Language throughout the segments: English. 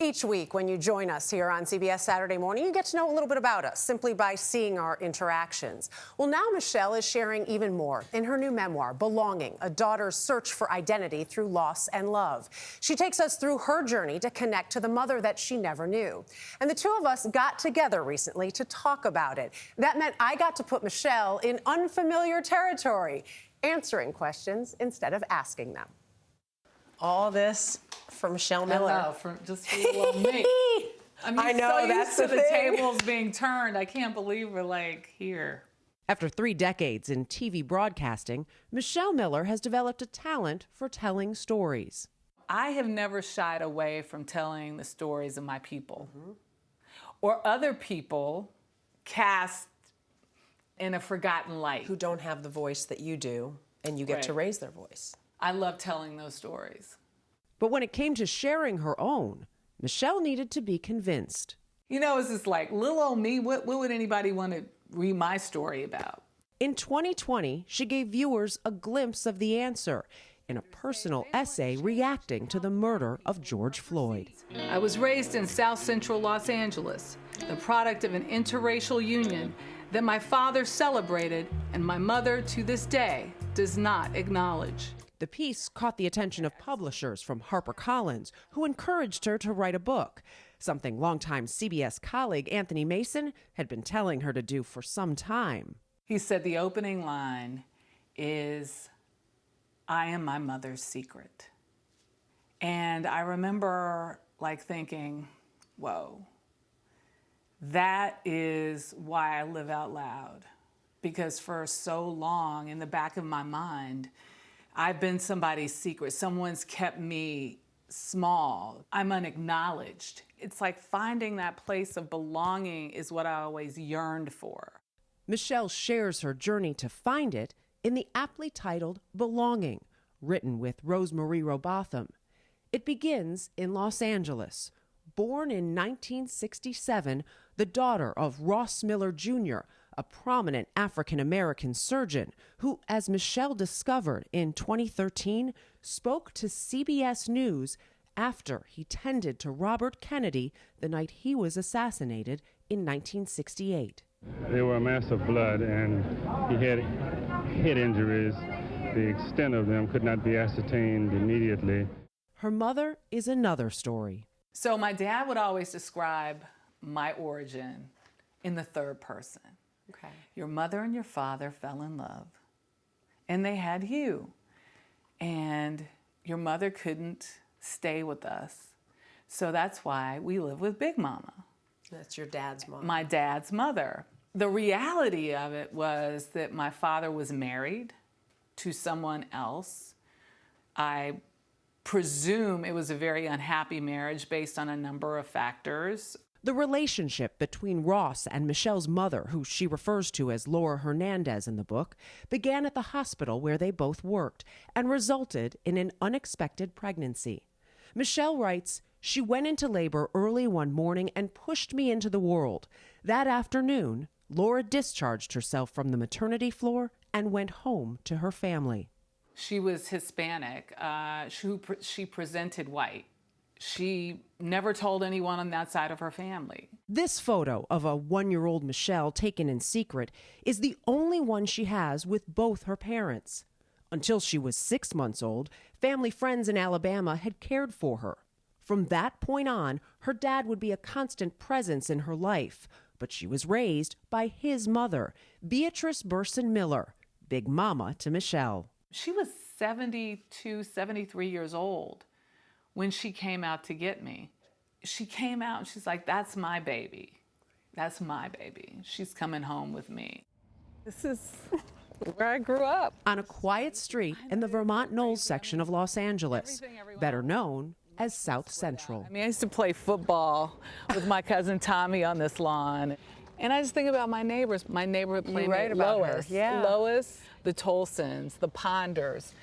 Each week when you join us here on CBS Saturday Morning, you get to know a little bit about us simply by seeing our interactions. Well, now Michelle is sharing even more in her new memoir, Belonging, a daughter's search for identity through loss and love. She takes us through her journey to connect to the mother that she never knew. And the two of us got together recently to talk about it. That meant I got to put Michelle in unfamiliar territory, answering questions instead of asking them. All this for Michelle Miller. I know, just for little old me. I know, so that's used to the the thing. tables being turned. I can't believe we're like here. After 3 decades in TV broadcasting, Michelle Miller has developed a talent for telling stories. I have never shied away from telling the stories of my people or other people cast in a forgotten light. Who don't have the voice that you do, and you get to raise their voice. I love telling those stories. But when it came to sharing her own, Michelle needed to be convinced. You know, it's just like, little old me, what would anybody want to read my story about? In 2020, she gave viewers a glimpse of the answer in a personal essay reacting to the murder of George Floyd. I was raised in South Central Los Angeles, the product of an interracial union that my father celebrated and my mother, to this day, does not acknowledge. The piece caught the attention of publishers from HarperCollins, who encouraged her to write a book, something longtime CBS colleague Anthony Mason had been telling her to do for some time. He said the opening line is, "I am my mother's secret." And I remember like thinking, whoa, that is why I live out loud. Because for so long in the back of my mind, I've been somebody's secret. Someone's kept me small. I'm unacknowledged. It's like finding that place of belonging is what I always yearned for. Michelle shares her journey to find it in the aptly titled Belonging, written with Rosemarie Robotham. It begins in Los Angeles. Born in 1967, the daughter of Ross Miller Jr., a prominent African-American surgeon who, as Michelle discovered in 2013, spoke to CBS News after he tended to Robert Kennedy the night he was assassinated in 1968. There were a mass of blood, and he had head injuries. The extent of them could not be ascertained immediately. Her mother is another story. So my dad would always describe my origin in the third person. Okay. Your mother and your father fell in love, and they had you. And your mother couldn't stay with us. So that's why we live with Big Mama. That's your dad's mom. My dad's mother. The reality of it was that my father was married to someone else. I presume it was a very unhappy marriage based on a number of factors. The relationship between Ross and Michelle's mother, who she refers to as Laura Hernandez in the book, began at the hospital where they both worked and resulted in an unexpected pregnancy. Michelle writes, "She went into labor early one morning and pushed me into the world. That afternoon, Laura discharged herself from the maternity floor and went home to her family." She was Hispanic. She presented white. She never told anyone on that side of her family. This photo of a 1-year-old Michelle taken in secret is the only one she has with both her parents. Until she was 6 months old, family friends in Alabama had cared for her. From that point on, her dad would be a constant presence in her life, but she was raised by his mother, Beatrice Burson Miller, Big Mama to Michelle. She was 72, 73 years old when she came out to get me. She came out and she's like, "That's my baby. That's my baby. She's coming home with me." This is where I grew up. On a quiet street in the Vermont Knolls section of Los Angeles, better known as South Central. I mean, I used to play football with my cousin Tommy on this lawn. And I just think about my neighbors, my neighborhood playmate Lois. Yeah. Lois, the Tolsons, the Ponders,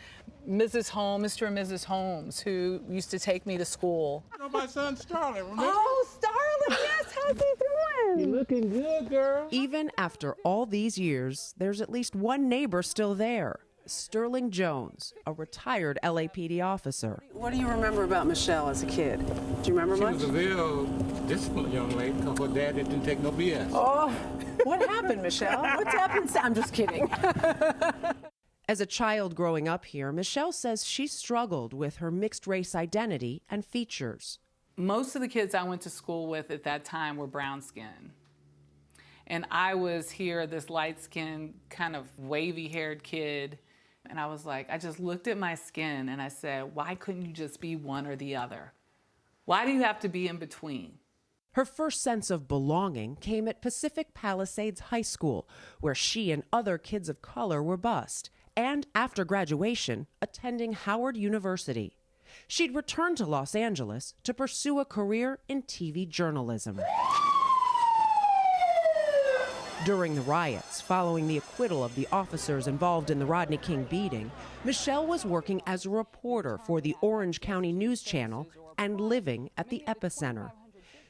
Mrs. Holmes, Mr. and Mrs. Holmes, who used to take me to school. You know my son Starling, remember? Oh, Starling, yes, how's he doing? You looking good, girl. Even after all these years, there's at least one neighbor still there, Sterling Jones, a retired LAPD officer. What do you remember about Michelle as a kid? Do you remember She much? was a real disciplined young lady because her dad didn't take no BS. Oh, what happened, Michelle? What's happened? I'm just kidding. As a child growing up here, Michelle says she struggled with her mixed race identity and features. Most of the kids I went to school with at that time were brown skin. And I was here, this light-skinned, kind of wavy-haired kid. And I was like, I just looked at my skin and I said, why couldn't you just be one or the other? Why do you have to be in between? Her first sense of belonging came at Pacific Palisades High School, where she and other kids of color were bused, and after graduation, attending Howard University. She'd returned to Los Angeles to pursue a career in TV journalism. During the riots, following the acquittal of the officers involved in the Rodney King beating, Michelle was working as a reporter for the Orange County News Channel and living at the epicenter.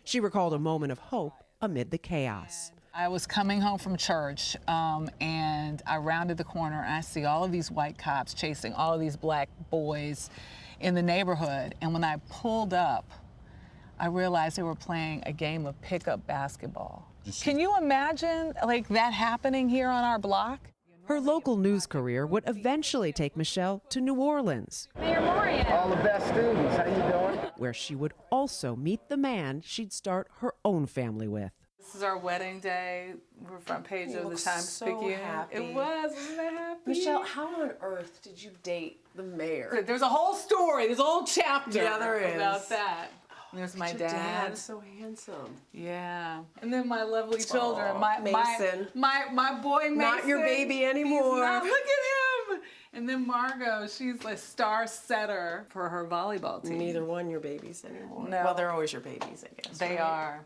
She recalled a moment of hope amid the chaos. I was coming home from church, and I rounded the corner, and I see all of these white cops chasing all of these black boys in the neighborhood. And when I pulled up, I realized they were playing a game of pickup basketball. Can you imagine, like, that happening here on our block? Her local news career would eventually take Michelle to New Orleans, All the best students, how you doing? where she would also meet the man she'd start her own family with. This is our wedding day. We're front page of the look Times-Picayune. so happy. It was, wasn't it happy? Michelle, how on earth did you date the mayor? There's a whole story, there's a whole chapter Yeah, there is. about that. There's my Your dad. dad's so handsome. Yeah. And then my lovely children. Mason. My boy Mason. Not your baby anymore. He's not, look at him. And then Margot, she's a star setter for her volleyball team. Neither one your babies anymore. No. Well, they're always your babies, I guess. They right? are.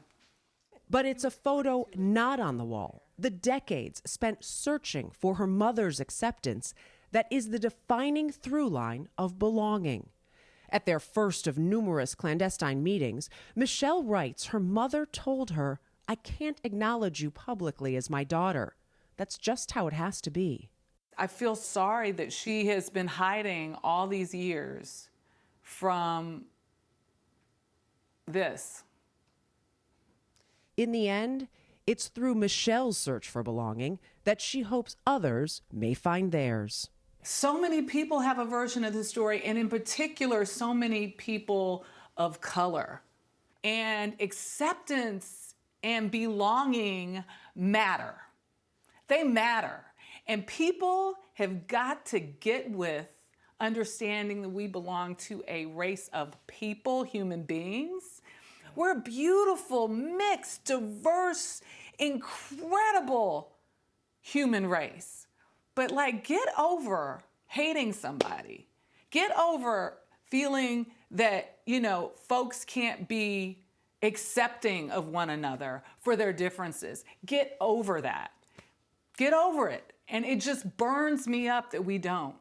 But it's a photo not on the wall. The decades spent searching for her mother's acceptance that is the defining through line of belonging. At their first of numerous clandestine meetings, Michelle writes her mother told her, "I can't acknowledge you publicly as my daughter. That's just how it has to be." I feel sorry that she has been hiding all these years from this. In the end, it's through Michelle's search for belonging that she hopes others may find theirs. So many people have a version of the story, and in particular, so many people of color. And acceptance and belonging matter. They matter. And people have got to get with understanding that we belong to a race of people, human beings. We're a beautiful, mixed, diverse, incredible human race. But get over hating somebody. Get over feeling that, folks can't be accepting of one another for their differences. Get over that. Get over it. And it just burns me up that we don't.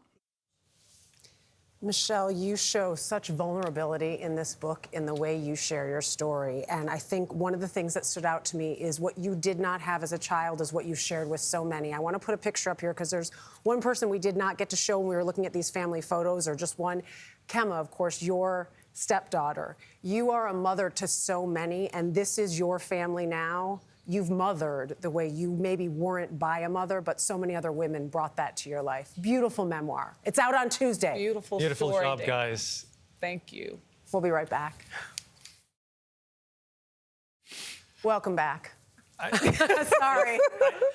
Michelle, you show such vulnerability in this book in the way you share your story. And I think one of the things that stood out to me is what you did not have as a child is what you shared with so many. I want to put a picture up here because there's one person we did not get to show when we were looking at these family photos, or just one. Kemma, of course, your stepdaughter. You are a mother to so many, and this is your family now. You've mothered the way you maybe weren't by a mother, but so many other women brought that to your life. Beautiful memoir. It's out on Tuesday. Beautiful Beautiful job, Dave. guys. Thank you. We'll be right back. Welcome back. Sorry.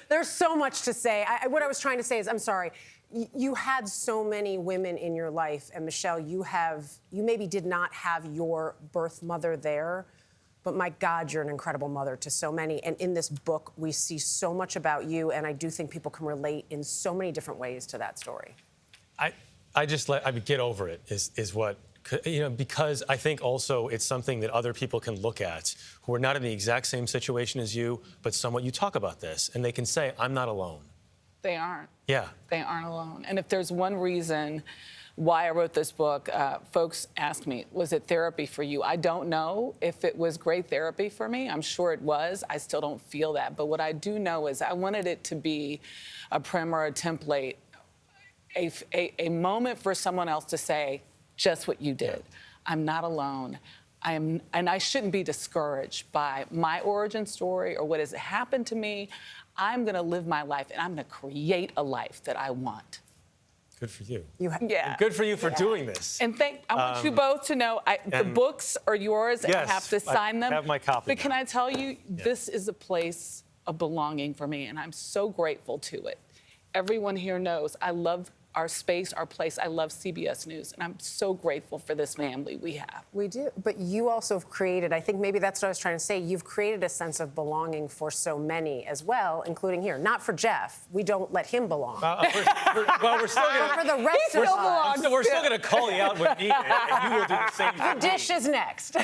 There's so much to say. What I was trying to say is, I'm sorry. You had so many women in your life, and Michelle, you maybe did not have your birth mother there, but my God, you're an incredible mother to so many. And in this book, we see so much about you, and I do think people can relate in so many different ways to that story. I mean, get over it is what, because I think also it's something that other people can look at who are not in the exact same situation as you, but somewhat you talk about this, and they can say, I'm not alone. They aren't. Yeah. They aren't alone. And if there's one reason why I wrote this book, folks ask me, was it therapy for you? I don't know if it was great therapy for me. I'm sure it was. I still don't feel that. But what I do know is I wanted it to be a primer, a template a moment for someone else to say just what you did. I'm not alone. And I shouldn't be discouraged by my origin story or what has happened to me. I'm going to live my life, and I'm going to create a life that I want. Good for you. Yeah. And good for you for doing this. And I want you both to know the books are yours, and I Yes, have to sign them. I have my copy But can now. I tell you, this is a place of belonging for me, and I'm so grateful to it. Everyone here knows I love our space, our place. I love CBS News, and I'm so grateful for this family we have. We do, but you also have created, I think maybe that's what I was trying to say, you've created a sense of belonging for so many as well, including here. Not for Jeff. We don't let him belong. Well, we're still going For the rest of us. We're still going to call you out when needed, and you will do the same The for me. dish is next.